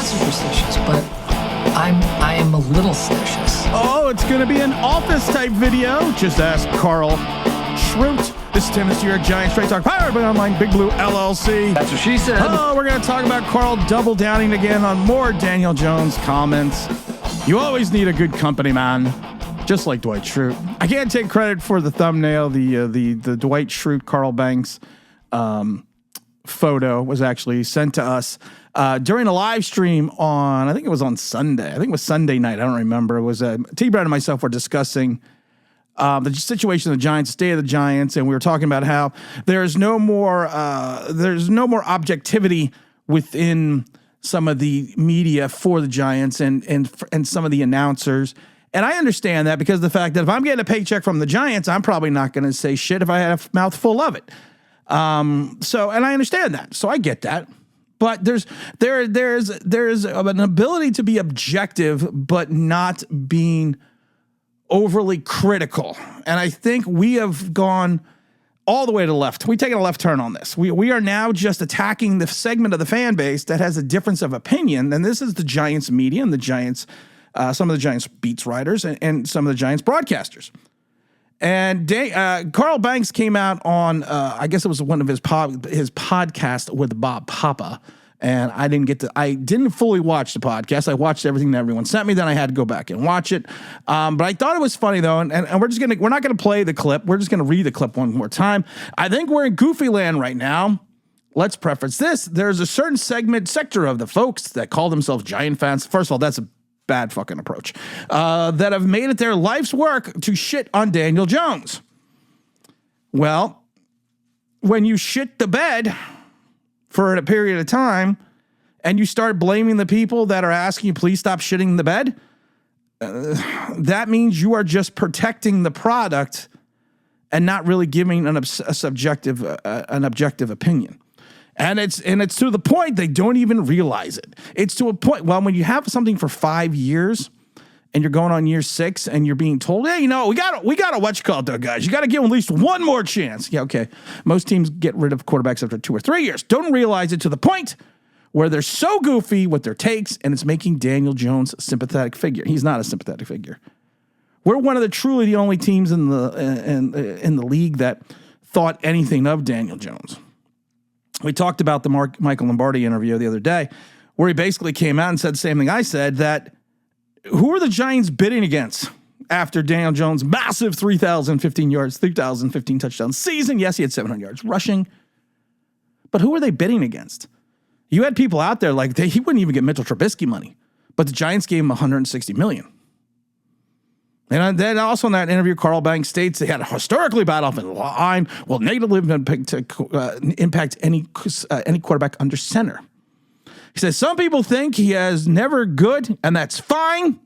superstitious, but I am a little stitious. Oh, it's going to be an office-type video. Just ask Carl Schrute. This is Tim, this is your Giant Straight Talk, powered by Online Big Blue LLC. That's what she said. Oh, we're going to talk about Carl double downing again on more Daniel Jones comments. You always need a good company, man. Just like Dwight Schrute. I can't take credit for the thumbnail. The Dwight Schrute Carl Banks photo was actually sent to us during a live stream on, I think it was on Sunday. I think it was Sunday night. I don't remember. It was T-Brad and myself were discussing the situation of the Giants, the state of the Giants, and we were talking about how there's no more objectivity within some of the media for the Giants and some of the announcers. And I understand that because of the fact that if I'm getting a paycheck from the Giants, I'm probably not going to say shit if I had a mouthful of it. So, and I understand that. So I get that. But there's an ability to be objective, but not being overly critical. And I think we have gone all the way to the left. We've taken a left turn on this. We are now just attacking the segment of the fan base that has a difference of opinion. And this is the Giants media and the Giants, some of the Giants beats writers and some of the Giants broadcasters. And Carl Banks came out on, I guess it was one of his podcast with Bob Papa. And I didn't fully watch the podcast. I watched everything that everyone sent me. Then I had to go back and watch it. But I thought it was funny though. And we're not going to play the clip. We're just going to read the clip one more time. I think we're in goofy land right now. Let's preface this. There's a certain sector of the folks that call themselves Giant fans. First of all, that's a bad fucking approach, that have made it their life's work to shit on Daniel Jones. Well, when you shit the bed for a period of time and you start blaming the people that are asking you, please stop shitting the bed, that means you are just protecting the product and not really giving an objective opinion. And it's to the point they don't even realize it. It's to a point, well, when you have something for 5 years and you're going on year 6 and you're being told, hey, we got to what you call it though, guys. You got to give them at least one more chance. Yeah, okay. Most teams get rid of quarterbacks after 2 or 3 years. Don't realize it to the point where they're so goofy with their takes and it's making Daniel Jones a sympathetic figure. He's not a sympathetic figure. We're one of the only teams in the league that thought anything of Daniel Jones. We talked about the Michael Lombardi interview the other day where he basically came out and said the same thing I said, that who are the Giants bidding against after Daniel Jones' massive 3,015 yards, 3,015 touchdown season? Yes, he had 700 yards rushing. But who are they bidding against? You had people out there like he wouldn't even get Mitchell Trubisky money, but the Giants gave him $160 million. And then also in that interview, Carl Banks states they had a historically bad offensive line, will negatively impact any quarterback under center. He says some people think he has never good, and that's fine.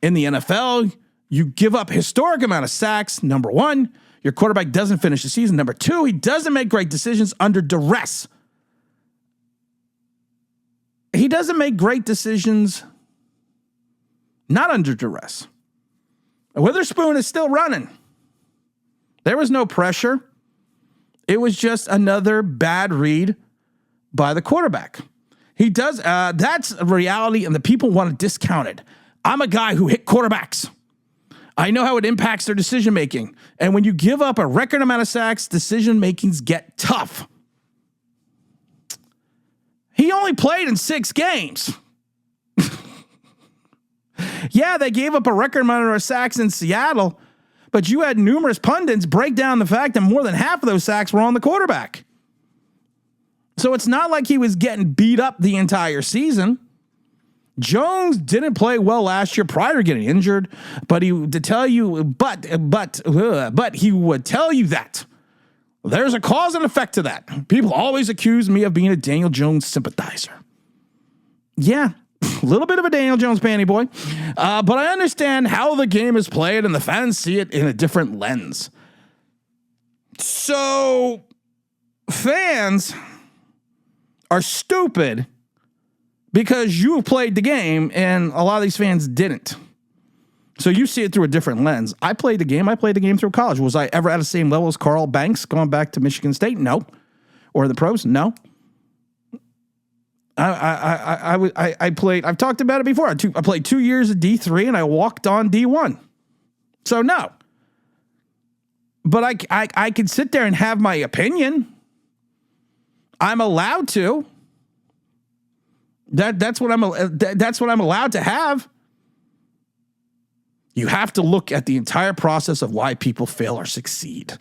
In the NFL, you give up historic amount of sacks. Number one, your quarterback doesn't finish the season. Number two, he doesn't make great decisions under duress. He doesn't make great decisions not under duress. Witherspoon is still running. There was no pressure. It was just another bad read by the quarterback. He does. That's a reality, and the people want to discount it. I'm a guy who hit quarterbacks. I know how it impacts their decision making. And when you give up a record amount of sacks, decision makings get tough. He only played in 6 games. Yeah, they gave up a record amount of sacks in Seattle, but you had numerous pundits break down the fact that more than half of those sacks were on the quarterback. So it's not like he was getting beat up the entire season. Jones didn't play well last year prior to getting injured, but he would tell you that there's a cause and effect to that. People always accuse me of being a Daniel Jones sympathizer. Yeah. A little bit of a Daniel Jones panty boy, but I understand how the game is played and the fans see it in a different lens. So fans are stupid because you played the game and a lot of these fans didn't. So you see it through a different lens. I played the game through college. Was I ever at the same level as Carl Banks going back to Michigan State? No. Or the pros? No. I played. I've talked about it before. I played 2 years of D3 and I walked on D1. So no. But I can sit there and have my opinion. I'm allowed to. That's what I'm allowed to have. You have to look at the entire process of why people fail or succeed.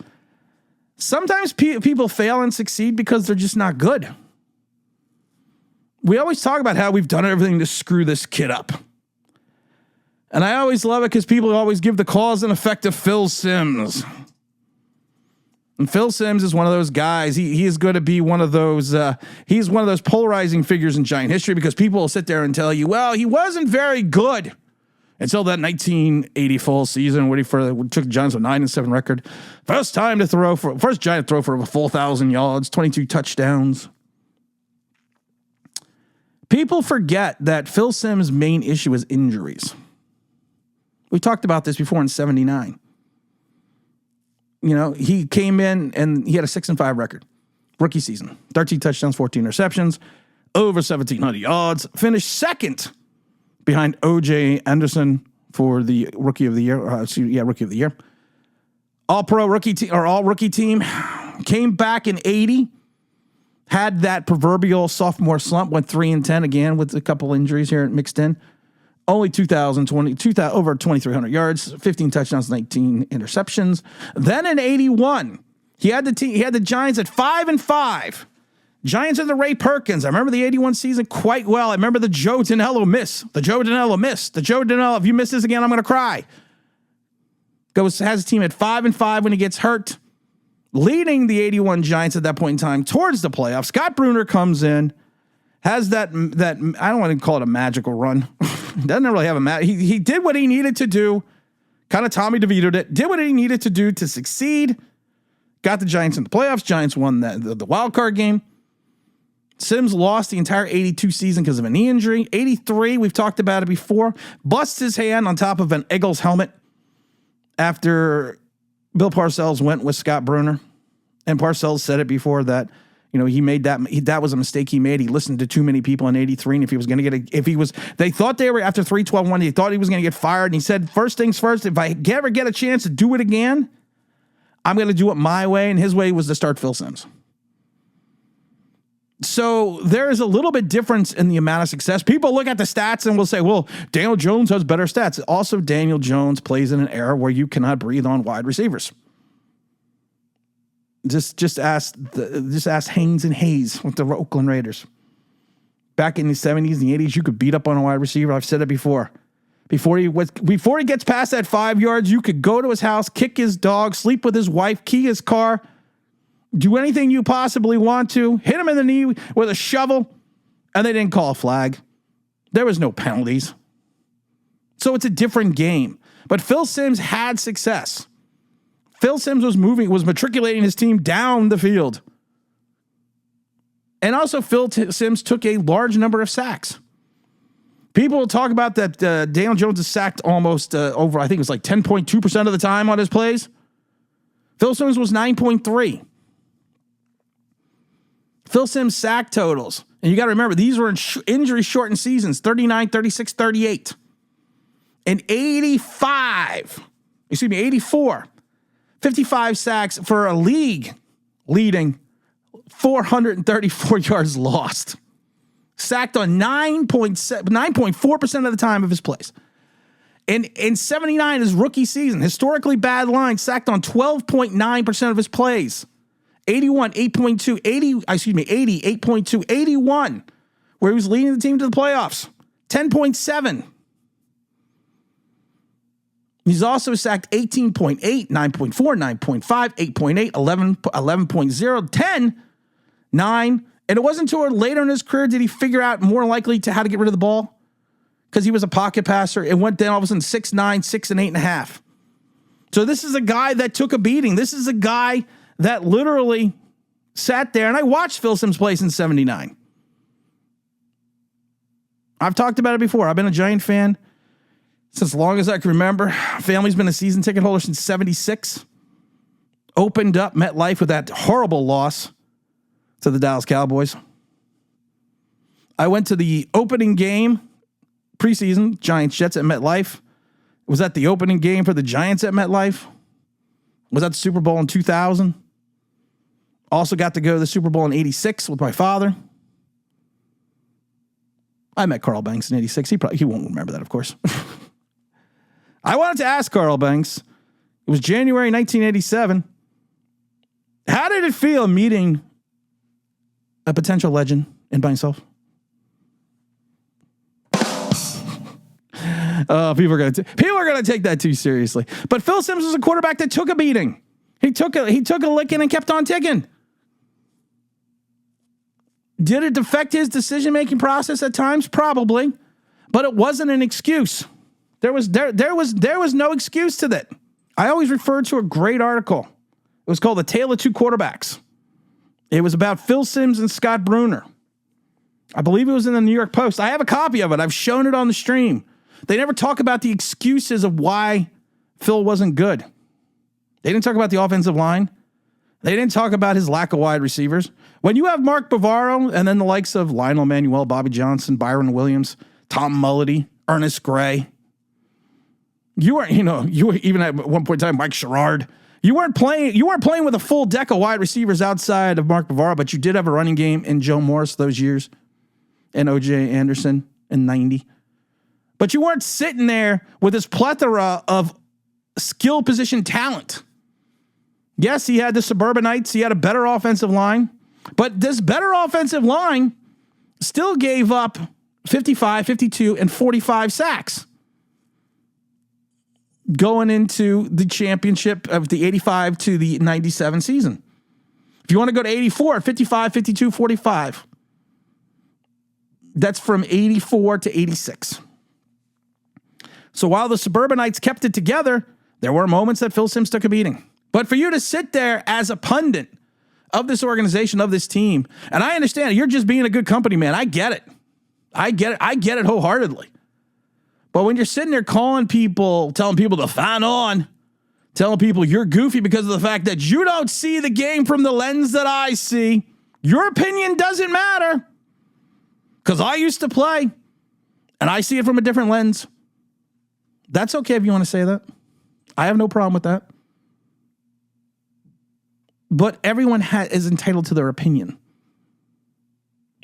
Sometimes people fail and succeed because they're just not good. We always talk about how we've done everything to screw this kid up. And I always love it because people always give the cause and effect of Phil Simms. And Phil Simms is one of those guys. He is going to be one of those. He's one of those polarizing figures in Giant history because people will sit there and tell you, well, he wasn't very good until that 1980 fall season when he took the Giants to a 9-7 record. First Giant to throw for over 4,000 yards, 22 touchdowns. People forget that Phil Simms' main issue is injuries. We talked about this before in 79. You know, he came in and he had a 6-5 record. Rookie season. 13 touchdowns, 14 interceptions, over 1,700 yards. Finished second behind O.J. Anderson for the Rookie of the Year. Rookie of the Year. All-Pro rookie team or all-rookie team. Came back in 80. Had that proverbial sophomore slump. Went 3-10 again with a couple injuries here mixed in. Only over 2,300 yards, 15 touchdowns, 19 interceptions. Then in 81, he had the Giants at 5-5. Giants are the Ray Perkins. I remember the 81 season quite well. I remember the Joe Danello miss. The Joe Danello, if you miss this again, I'm going to cry. Has a team at 5-5 when he gets hurt. Leading the 81 Giants at that point in time towards the playoffs. Scott Bruner comes in, has that I don't want to call it a magical run. Doesn't really have a he did what he needed to do. Kind of Tommy DeVito'd it. Did what he needed to do to succeed. Got the Giants in the playoffs. Giants won the wild card game. Simms lost the entire 82 season because of a knee injury. 83, we've talked about it before. Busts his hand on top of an Eagles helmet after Bill Parcells went with Scott Bruner. And Parcells said it before that, you know, he made that was a mistake he made. He listened to too many people in 83. And if he was going to they thought they were after 3-12-1, he thought he was going to get fired. And he said, first things first, if I ever get a chance to do it again, I'm going to do it my way. And his way was to start Phil Simms. So there is a little bit difference in the amount of success. People look at the stats and will say, well, Daniel Jones has better stats. Also, Daniel Jones plays in an era where you cannot breathe on wide receivers. Just ask Haynes and Hayes with the Oakland Raiders. Back in the 70s and the 80s, you could beat up on a wide receiver. I've said it before. Before he gets past that 5 yards, you could go to his house, kick his dog, sleep with his wife, key his car, do anything you possibly want to, hit him in the knee with a shovel, and they didn't call a flag. There was no penalties. So it's a different game. But Phil Simms had success. Phil Simms was matriculating his team down the field. And also Phil Simms took a large number of sacks. People will talk about that Daniel Jones is sacked almost over, I think it was like 10.2% of the time on his plays. Phil Simms was 9.3. Phil Simms sack totals. And you got to remember, these were in injury-shortened seasons, 39, 36, 38. And 84. 55 sacks for a league-leading 434 yards lost. Sacked on 9.4% of the time of his plays. And in 79, his rookie season, historically bad line, sacked on 12.9% of his plays. 81, 8.2, 80, 8.2, 81, where he was leading the team to the playoffs. 10.7. He's also sacked 18.8, 9.4, 9.5, 8.8, 11.0, 10, 9. And it wasn't until later in his career did he figure out more likely to how to get rid of the ball because he was a pocket passer. It went down all of a sudden 6'9", 6 and 8.5. So this is a guy that took a beating. This is a guy that literally sat there. And I watched Phil Simms play in 79. I've talked about it before. I've been a Giant fan since as long as I can remember. Family's been a season ticket holder since 76. Opened up MetLife with that horrible loss to the Dallas Cowboys. I went to the opening game, preseason, Giants-Jets at MetLife. Was that the opening game for the Giants at MetLife? Was that the Super Bowl in 2000? Also got to go to the Super Bowl in 86 with my father. I met Carl Banks in 86. He won't remember that, of course. I wanted to ask Carl Banks. It was January 1987. How did it feel meeting a potential legend and by himself? People are gonna take that too seriously. But Phil Simms was a quarterback that took a beating. He took a licking and kept on ticking. Did it affect his decision-making process at times? Probably, but it wasn't an excuse. There was no excuse to that. I always refer to a great article. It was called "The Tale of Two Quarterbacks." It was about Phil Simms and Scott Bruner. I believe it was in the New York Post. I have a copy of it. I've shown it on the stream. They never talk about the excuses of why Phil wasn't good. They didn't talk about the offensive line. They didn't talk about his lack of wide receivers. When you have Mark Bavaro and then the likes of Lionel Manuel, Bobby Johnson, Byron Williams, Tom Mulledy, Ernest Gray, you were even at one point in time, Mike Sherrard. You weren't playing with a full deck of wide receivers outside of Mark Bavaro, but you did have a running game in Joe Morris those years and O.J. Anderson in 90. But you weren't sitting there with this plethora of skill position talent. Yes, he had the Suburbanites. He had a better offensive line. But this better offensive line still gave up 55, 52, and 45 sacks going into the championship of the 85 to the 97 season. If you want to go to 84, 55, 52, 45. That's from 84 to 86. So while the Suburbanites kept it together, there were moments that Phil Simms took a beating. But for you to sit there as a pundit of this organization, of this team, and I understand it, you're just being a good company man. I get it. I get it wholeheartedly. But when you're sitting there calling people, telling people to fan on, telling people you're goofy because of the fact that you don't see the game from the lens that I see, your opinion doesn't matter. Because I used to play, and I see it from a different lens. That's okay if you want to say that. I have no problem with that. But everyone is entitled to their opinion.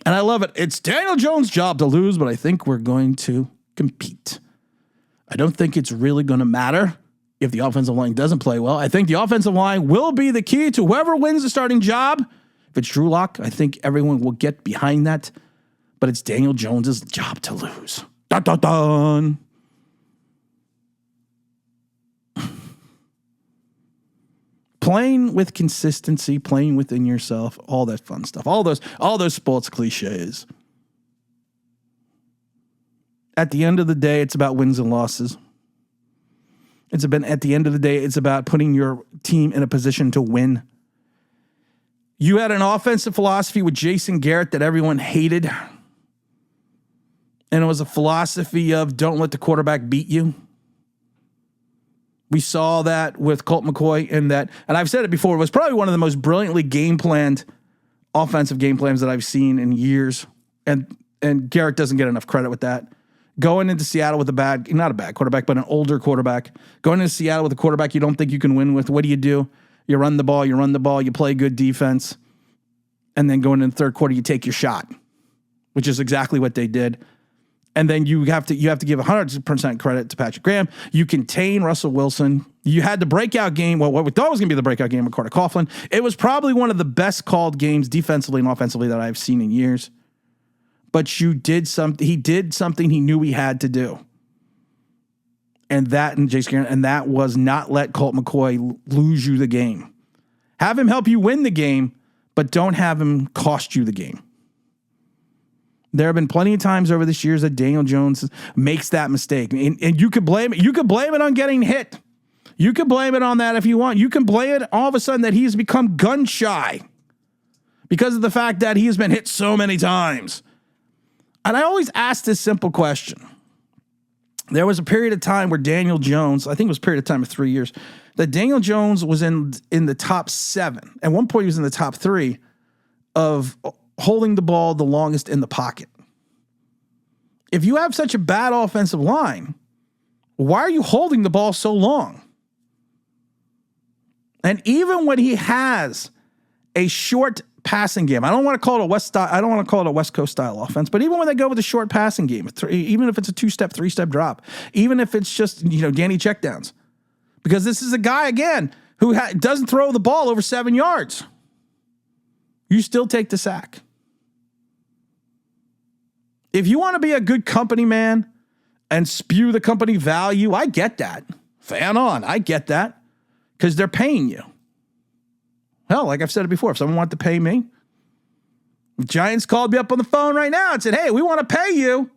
And I love it. It's Daniel Jones' job to lose, but I think we're going to compete. I don't think it's really going to matter if the offensive line doesn't play well. I think the offensive line will be the key to whoever wins the starting job. If it's Drew Lock, I think everyone will get behind that. But it's Daniel Jones' job to lose. Dun, dun, dun. Playing with consistency, playing within yourself, all that fun stuff, all those sports cliches. At the end of the day, it's about wins and losses. At the end of the day, it's about putting your team in a position to win. You had an offensive philosophy with Jason Garrett that everyone hated. And it was a philosophy of don't let the quarterback beat you. We saw that with Colt McCoy and I've said it before, it was probably one of the most brilliantly game-planned offensive game plans that I've seen in years. And Garrett doesn't get enough credit with that. Going into Seattle with not a bad quarterback, but an older quarterback. Going into Seattle with a quarterback you don't think you can win with, what do? You run the ball, you play good defense. And then going in the third quarter, you take your shot, which is exactly what they did. And then you have to give 100% credit to Patrick Graham. You contain Russell Wilson. You had the breakout game. Well, what we thought was going to be the breakout game with Carter Coughlin. It was probably one of the best called games defensively and offensively that I've seen in years. But he did something he knew he had to do. And that was not let Colt McCoy lose you the game. Have him help you win the game, but don't have him cost you the game. There have been plenty of times over this years that Daniel Jones makes that mistake. And you could blame it. You could blame it on getting hit. You could blame it on that if you want. You can blame it all of a sudden that he's become gun shy because of the fact that he has been hit so many times. And I always ask this simple question. There was a period of time where Daniel Jones, I think it was a period of time of 3 years, that Daniel Jones was in the top 7. At one point, he was in the top 3 of holding the ball the longest in the pocket. If you have such a bad offensive line, why are you holding the ball so long? And even when he has a short passing game, I don't want to call it a West Coast style offense, but even when they go with a short passing game, even if it's a 2-step, 3-step drop, even if it's just, Danny checkdowns, because this is a guy, again, who doesn't throw the ball over 7 yards, you still take the sack. If you want to be a good company man and spew the company value, I get that. Fan on, I get that, because they're paying you. Hell, like I've said it before, if someone wanted to pay me, the Giants called me up on the phone right now and said, hey, we want to pay you.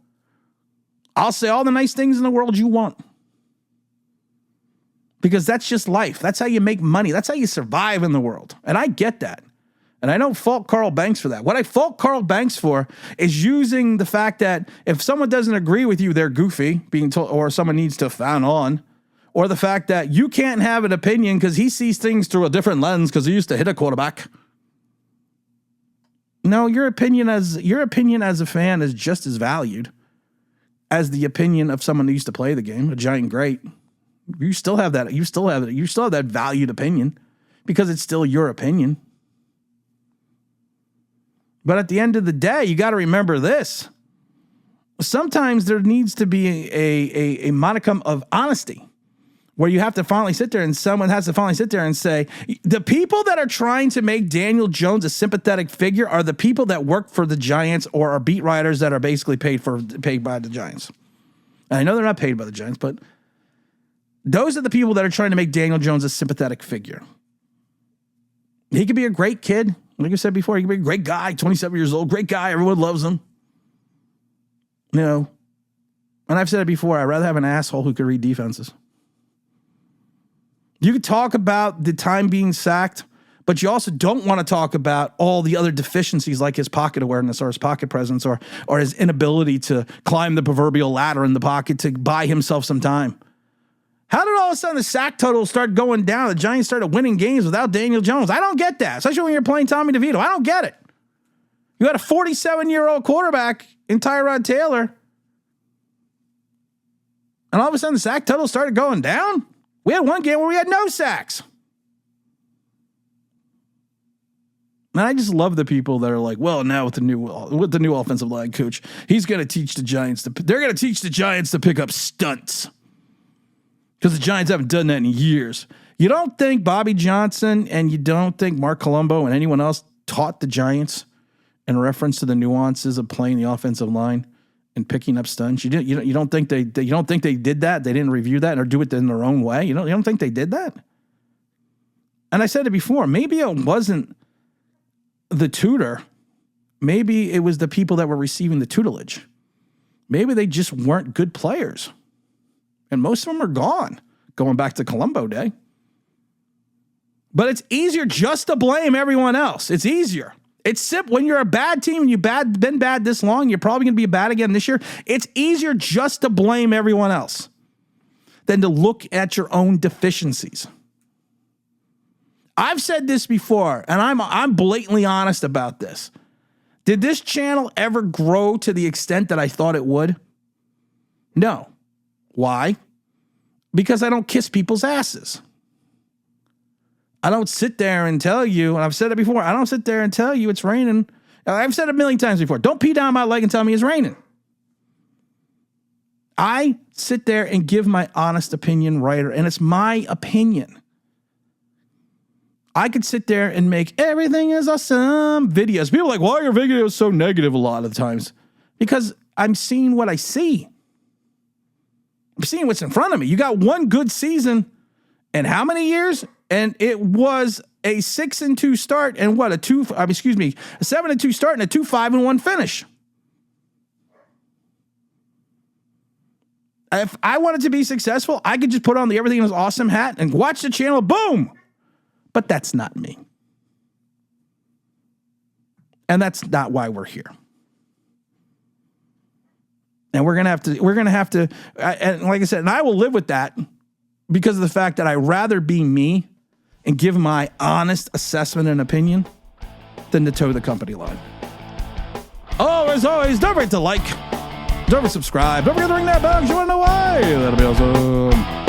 I'll say all the nice things in the world you want. Because that's just life. That's how you make money. That's how you survive in the world. And I get that. And I don't fault Carl Banks for that. What I fault Carl Banks for is using the fact that if someone doesn't agree with you, they're goofy, being told, or someone needs to fan on, or the fact that you can't have an opinion because he sees things through a different lens because he used to hit a quarterback. No, your opinion as a fan is just as valued as the opinion of someone who used to play the game, a Giant great. You still have that. You still have that valued opinion because it's still your opinion. But at the end of the day, you got to remember this. Sometimes there needs to be a modicum of honesty where you have to finally sit there and someone has to finally sit there and say, the people that are trying to make Daniel Jones a sympathetic figure are the people that work for the Giants or are beat writers that are basically paid by the Giants. And I know they're not paid by the Giants, but those are the people that are trying to make Daniel Jones a sympathetic figure. He could be a great kid. Like I said before, he could be a great guy, 27 years old, great guy. Everyone loves him. And I've said it before, I'd rather have an asshole who could read defenses. You could talk about the time being sacked, but you also don't want to talk about all the other deficiencies like his pocket awareness or his pocket presence or his inability to climb the proverbial ladder in the pocket to buy himself some time. How did all of a sudden the sack total start going down? The Giants started winning games without Daniel Jones. I don't get that, especially when you're playing Tommy DeVito. I don't get it. You had a 47-year-old quarterback in Tyrod Taylor, and all of a sudden the sack total started going down? We had one game where we had no sacks. And I just love the people that are like, well, now with the new offensive line coach, he's going to teach the Giants they're going to teach the Giants to pick up stunts. Because the Giants haven't done that in years. You don't think Bobby Johnson and you don't think Mark Colombo and anyone else taught the Giants in reference to the nuances of playing the offensive line and picking up stunts? You don't think they did that? They didn't review that or do it in their own way? You don't think they did that? And I said it before, maybe it wasn't the tutor. Maybe it was the people that were receiving the tutelage. Maybe they just weren't good players. And most of them are gone, going back to Colombo day. But it's easier just to blame everyone else. It's easier. It's simple. When you're a bad team and you've been bad this long, you're probably going to be bad again this year. It's easier just to blame everyone else than to look at your own deficiencies. I've said this before, and I'm blatantly honest about this. Did this channel ever grow to the extent that I thought it would? No. Why? Because I don't kiss people's asses. I don't sit there and tell you, and I've said it before, I don't sit there and tell you it's raining. I've said it a million times before. Don't pee down my leg and tell me it's raining. I sit there and give my honest opinion, writer, and it's my opinion. I could sit there and make everything is awesome videos. People are like, why are your videos so negative a lot of the times? Because I'm seeing what I see. I'm seeing what's in front of me. You got one good season in how many years? And it was a 6-2 start and a 7-2 start and a 2-5-1 finish. If I wanted to be successful, I could just put on the Everything is Awesome hat and watch the channel, boom. But that's not me. And that's not why we're here. And we're going to have to, and like I said, and I will live with that because of the fact that I'd rather be me and give my honest assessment and opinion than to toe the company line. Oh, as always, don't forget to like, Don't forget to subscribe. Don't forget to ring that bell because you want to know why. That'll be awesome.